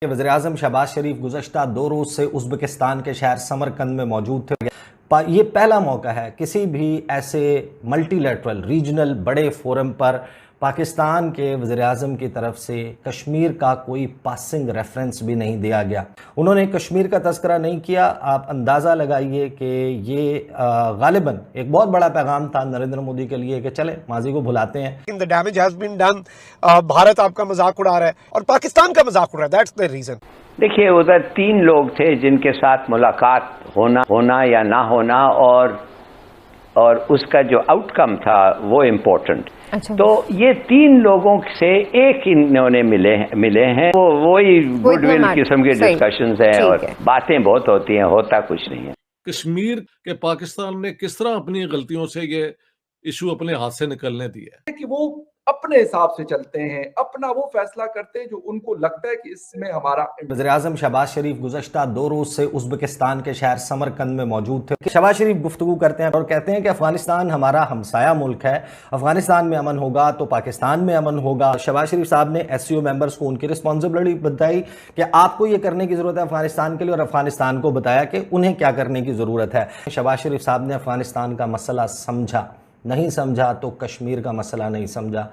कि वज़ीर-ए-आज़म शहबाज शरीफ गुज़श्ता 2 रोज़ से उज़्बेकिस्तान के शहर समरकंद में मौजूद थे। ये पहला मौका है किसी भी ऐसे मल्टीलैटरल रीजनल बड़े फोरम पर पाकिस्तान के वज़ीर-ए-आज़म की तरफ से कश्मीर का कोई पासिंग रेफरेंस भी नहीं दिया गया। उन्होंने कश्मीर का तज़किरा नहीं किया। आप अंदाज़ा लगाइए कि ये गालिबन एक बहुत बड़ा पैगाम था नरेंद्र मोदी के लिए कि चले माजी को भुलाते हैं। The damage has been done. Bharat आपका मजाक उड़ा रहा है और पाकिस्तान का मजाक उड़ा रहा है। That's the reason. देखिए, उधर 3 लोग थे जिनके साथ मुलाकात होना या ना होना और उसका जो आउटकम था वो इम्पोर्टेंट। अच्छा। तो ये 3 लोगों से एक इन्होंने मिले हैं। वो वही गुडविल किस्म के डिस्कशंस हैं और बातें बहुत होती हैं, होता कुछ नहीं है। कश्मीर के पाकिस्तान ने किस तरह अपनी गलतियों से ये इशू अपने हाथ से निकलने दिया है कि वो अपने हिसाब से चलते हैं, अपना वो फैसला करते हैं जो उनको लगता है कि इसमें हमारा। वज़ीर-ए-आज़म शहबाज शरीफ गुज़श्ता 2 रोज़ से उज़्बेकिस्तान के शहर समरकंद में मौजूद थे। शहबाज शरीफ गुफ्तगू करते हैं और कहते हैं कि अफगानिस्तान हमारा हमसाया मुल्क है, अफगानिस्तान में अमन होगा तो पाकिस्तान में अमन होगा। शहबाज शरीफ साहब ने SCO मेंबर्स को उनकी रिस्पॉन्सिबिलिटी बताई कि आपको ये करने की ज़रूरत है अफगानिस्तान के लिए, और अफगानिस्तान को बताया कि उन्हें क्या करने की ज़रूरत है। शहबाज शरीफ साहब ने अफगानिस्तान का मसला समझा, नहीं समझा तो कश्मीर का मसला नहीं समझा।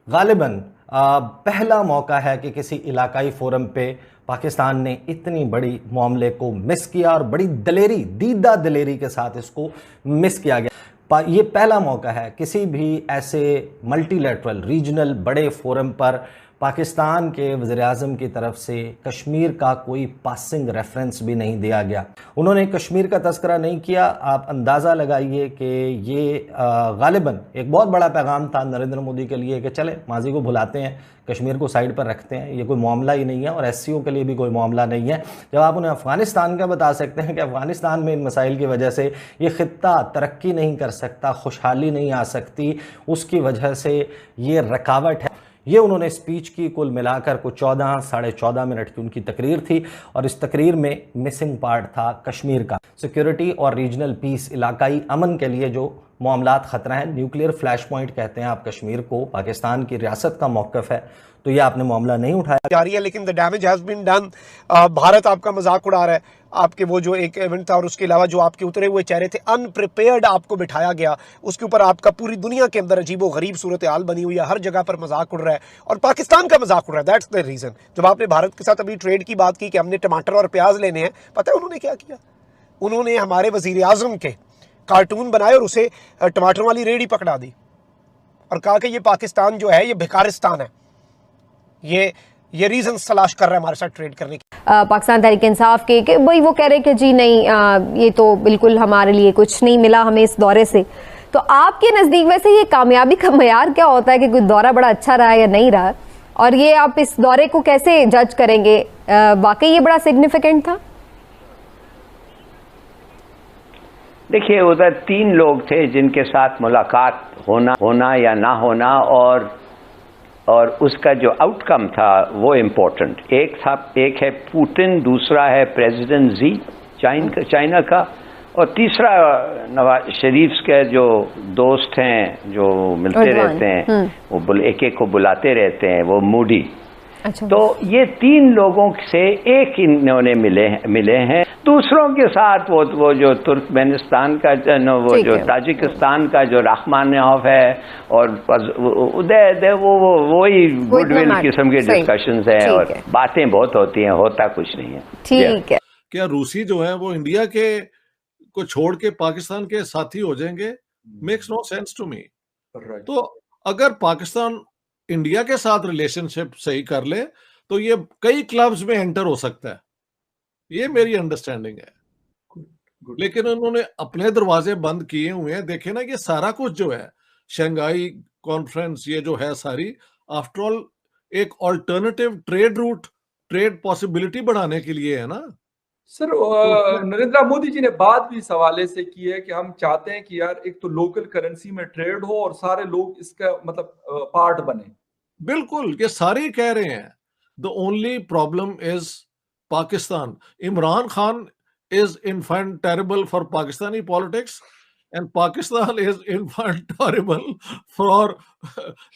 गालिबन पहला मौका है कि किसी इलाकाई फोरम पे पाकिस्तान ने इतनी बड़ी मामले को मिस किया और बड़ी दलेरी, दीदा दलेरी के साथ इसको मिस किया गया। ये पहला मौका है किसी भी ऐसे मल्टीलैटरल रीजनल बड़े फोरम पर पाकिस्तान के वज़ीर-ए-आज़म की तरफ से कश्मीर का कोई पासिंग रेफरेंस भी नहीं दिया गया। उन्होंने कश्मीर का तज़किरा नहीं किया। आप अंदाज़ा लगाइए कि ये गालिबन एक बहुत बड़ा पैगाम था नरेंद्र मोदी के लिए कि चले माजी को भुलाते हैं, कश्मीर को साइड पर रखते हैं, ये कोई मामला ही नहीं है और SCO के लिए भी कोई मामला नहीं है। जब आप उन्हें अफ़गानिस्तान का बता सकते हैं कि अफ़गानिस्तान में इन मसाइल की वजह से ये ख़ित्ता तरक्की नहीं कर सकता, खुशहाली नहीं आ सकती, उसकी वजह से ये रुकावट है। ये उन्होंने स्पीच की कुल मिलाकर को 14 साढ़े 14 मिनट की उनकी तकरीर थी और इस तकरीर में मिसिंग पार्ट था कश्मीर का। सिक्योरिटी और रीजनल पीस, इलाकाई अमन के लिए जो मामलात ख़तरा है, न्यूक्लियर फ्लैश पॉइंट कहते हैं आप कश्मीर को, पाकिस्तान की रियासत का मौक़िफ़ है, तो ये आपने मामला नहीं उठाया जा रही है। लेकिन the damage has been done. Bharat आपका मजाक उड़ा रहा है। आपके वो जो एक इवेंट था और उसके अलावा जो आपके उतरे हुए चेहरे थे, अनप्रिपेयर्ड आपको बिठाया गया, उसके ऊपर आपका पूरी दुनिया के अंदर अजीबो गरीब सूरत हाल बनी हुई है। हर जगह पर मजाक उड़ रहा है और पाकिस्तान का मजाक उड़ रहा है। That's the reason. जब आपने भारत के साथ अभी ट्रेड की बात की कि हमने टमाटर और प्याज लेने हैं, पता है उन्होंने क्या किया? उन्होंने हमारे वज़ीर-ए-आज़म के कार्टून बनाए और उसे टमाटरों वाली रेडी पकड़ा दी और कहा कि ये पाकिस्तान जो है ये भिकारिस्तान है, ये रीजन तलाश कर रहा है हमारे साथ ट्रेड करने की। पाकिस्तान तहरीक इंसाफ के भाई वो कह रहे कि जी नहीं, ये तो बिल्कुल हमारे लिए कुछ नहीं मिला हमें इस दौरे से। तो आपके नज़दीक वैसे ये कामयाबी का मयार क्या होता है कि कोई दौरा बड़ा अच्छा रहा या नहीं रहा, और ये आप इस दौरे को कैसे जज करेंगे? वाकई ये बड़ा सिग्निफिकेंट था? देखिए, उधर 3 लोग थे जिनके साथ मुलाकात होना या ना होना और उसका जो आउटकम था वो इम्पोर्टेंट। एक है पुतिन, दूसरा है प्रेसिडेंट जी चाइना का, और तीसरा नवाज शरीफ के जो दोस्त हैं जो मिलते रहते हैं, वो एक को बुलाते रहते हैं, वो मूडी। अच्छा। तो ये 3 लोगों से एक इन्होंने मिले हैं। दूसरों के साथ वो जो तुर्कमेनिस्तान का वो जो ताजिकिस्तान का जो रहमानोफ है और उदय वही गुडविल किस्म के डिस्कशंस हैं और बातें बहुत होती हैं, होता कुछ नहीं है। ठीक है। क्या रूसी जो है वो इंडिया के को छोड़ के पाकिस्तान के साथी हो जाएंगे? Makes no sense to me. तो अगर पाकिस्तान इंडिया के साथ रिलेशनशिप सही कर ले तो ये कई क्लब्स में एंटर हो सकता है, ये मेरी अंडरस्टैंडिंग है। लेकिन उन्होंने अपने दरवाजे बंद किए हुए हैं। देखे ना, ये सारा कुछ जो है शंघाई कॉन्फ्रेंस, ये जो है सारी आफ्टर ऑल एक alternative trade route, trade possibility बढ़ाने के लिए है ना सर। नरेंद्र मोदी जी ने बात भी इस हवाले से की है कि हम चाहते हैं कि यार एक तो लोकल करेंसी में ट्रेड हो और सारे लोग इसका मतलब पार्ट बने। बिल्कुल, ये सारे कह रहे हैं। The only problem is Pakistan. Imran Khan is in fact terrible for Pakistani politics and Pakistan is in fact terrible for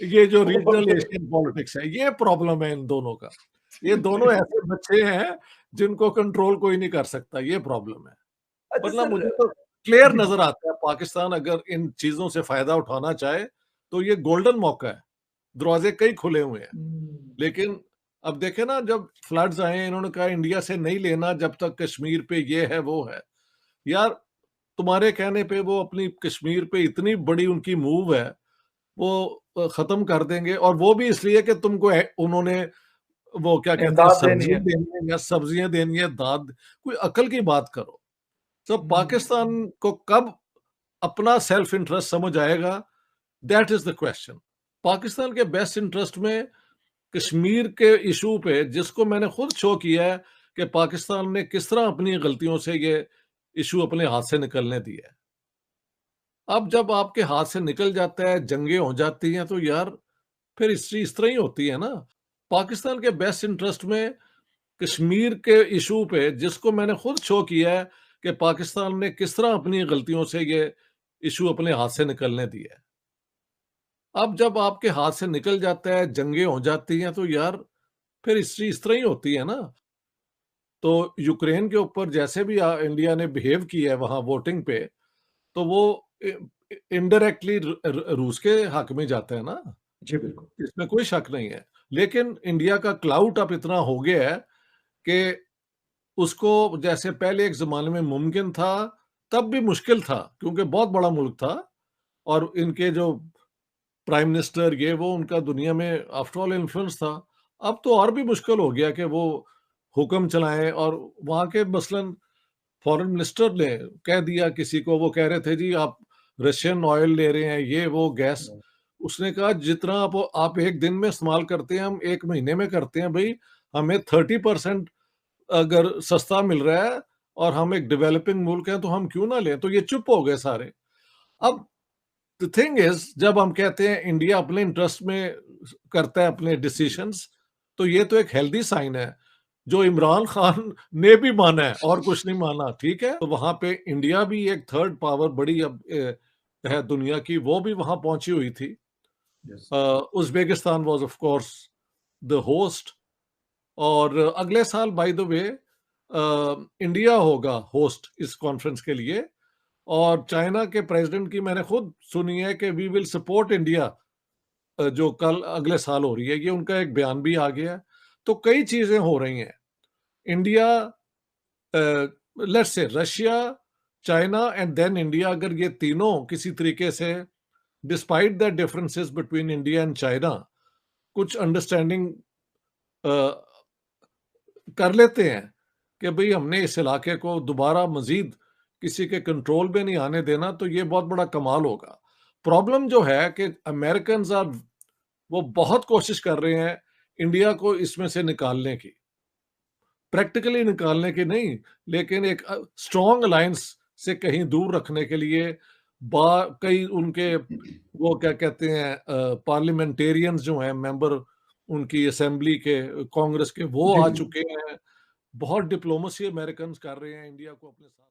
ये जो रीजनल एशियन पॉलिटिक्स है। ये प्रॉब्लम है इन दोनों का। ये दोनों ऐसे बच्चे हैं जिनको कंट्रोल कोई नहीं कर सकता, ये प्रॉब्लम है। अच्छा वरना सर, मुझे तो क्लियर जी जी। नजर आता है, पाकिस्तान अगर इन चीजों से फायदा उठाना चाहे तो ये गोल्डन मौका है, दरवाजे कई खुले हुए हैं। लेकिन अब देखे ना, जब फ्लड्स आए इन्होंने कहा इंडिया से नहीं लेना जब तक कश्मीर पे ये है वो है। यार तुम्हारे कहने पे वो अपनी कश्मीर पे इतनी बड़ी उनकी मूव है, वो खत्म कर देंगे, और वो भी इसलिए कि तुमको उन्होंने वो क्या कहते हैं इमदाद देनी सब्जियां है। देनी है या सब्जियां देनी है, दाद। कोई अकल की बात करो। तो पाकिस्तान को कब अपना सेल्फ इंटरेस्ट समझ आएगा, that is the question. Pakistan के बेस्ट इंटरेस्ट में कश्मीर के इशू पे, जिसको मैंने खुद शो किया है कि पाकिस्तान ने किस तरह अपनी गलतियों से ये इशू अपने हाथ से निकलने दिया है। अब जब आपके हाथ से निकल जाता है, जंगें हो जाती हैं, तो यार फिर हिस्ट्री इस तरह ही होती है ना। पाकिस्तान के बेस्ट इंटरेस्ट में कश्मीर के इशू पे, जिसको मैंने खुद शो किया है कि पाकिस्तान ने किस तरह अपनी गलतियों से ये इशू अपने हाथ से निकलने दिया है। अब जब आपके हाथ से निकल जाता है, जंगें हो जाती हैं, तो यार फिर हिस्ट्री इस तरह ही होती है ना। तो यूक्रेन के ऊपर जैसे भी इंडिया ने बिहेव किया है वहां वोटिंग पे, तो वो इनडायरेक्टली रूस के हक में जाता है ना, जी बिल्कुल। इसमें कोई शक नहीं है। लेकिन इंडिया का क्लाउट अब इतना हो गया है कि उसको, जैसे पहले एक जमाने में मुमकिन था, तब भी मुश्किल था क्योंकि बहुत बड़ा मुल्क था, और इनके जो प्राइम मिनिस्टर ये वो, उनका दुनिया में आफ्टर ऑल इन्फ्लुएंस था। अब तो और भी मुश्किल हो गया कि वो हुक्म चलाएं, और वहां के मसलन फॉरेन मिनिस्टर ने कह दिया किसी को, वो कह रहे थे जी आप रशियन ऑयल ले रहे हैं, ये वो गैस। उसने कहा जितना आप एक दिन में इस्तेमाल करते हैं, हम एक महीने में करते हैं भाई। हमें 30% अगर सस्ता मिल रहा है और हम एक डेवलपिंग मुल्क हैं, तो हम क्यों ना लें। तो ये चुप हो गए सारे। अब द थिंग इज, जब हम कहते हैं इंडिया अपने इंटरेस्ट में करता है अपने डिसीजंस, तो ये तो एक हेल्दी साइन है, जो इमरान खान ने भी माना है और कुछ नहीं माना, ठीक है। तो वहां पे इंडिया भी एक थर्ड पावर बड़ी अब है दुनिया की, वो भी वहां पहुंची हुई थी। Uzbekistan was of course the host, और अगले साल बाय द वे इंडिया होगा होस्ट इस कॉन्फ्रेंस के लिए। और चाइना के प्रेसिडेंट की मैंने खुद सुनी है कि वी विल सपोर्ट इंडिया, जो कल अगले साल हो रही है, ये उनका एक बयान भी आ गया है। तो कई चीजें हो रही हैं। India, let's say Russia, China and then India, अगर ये तीनों किसी तरीके से, despite the differences between India and China, कुछ अंडरस्टैंडिंग कर लेते हैं कि भाई हमने इस इलाके को दोबारा मजीद किसी के कंट्रोल में नहीं आने देना, तो ये बहुत बड़ा कमाल होगा। प्रॉब्लम जो है कि अमेरिकन वो बहुत कोशिश कर रहे हैं इंडिया को इसमें से निकालने की, प्रैक्टिकली निकालने की नहीं, लेकिन एक स्ट्रॉन्ग अलायंस से कहीं दूर रखने के लिए। कई उनके वो क्या कहते हैं पार्लियामेंटेरियंस जो हैं, मेंबर उनकी असेंबली के, कांग्रेस के, वो जी आ जी। चुके हैं। बहुत डिप्लोमेसी अमेरिकन कर रहे हैं इंडिया को अपने साथ।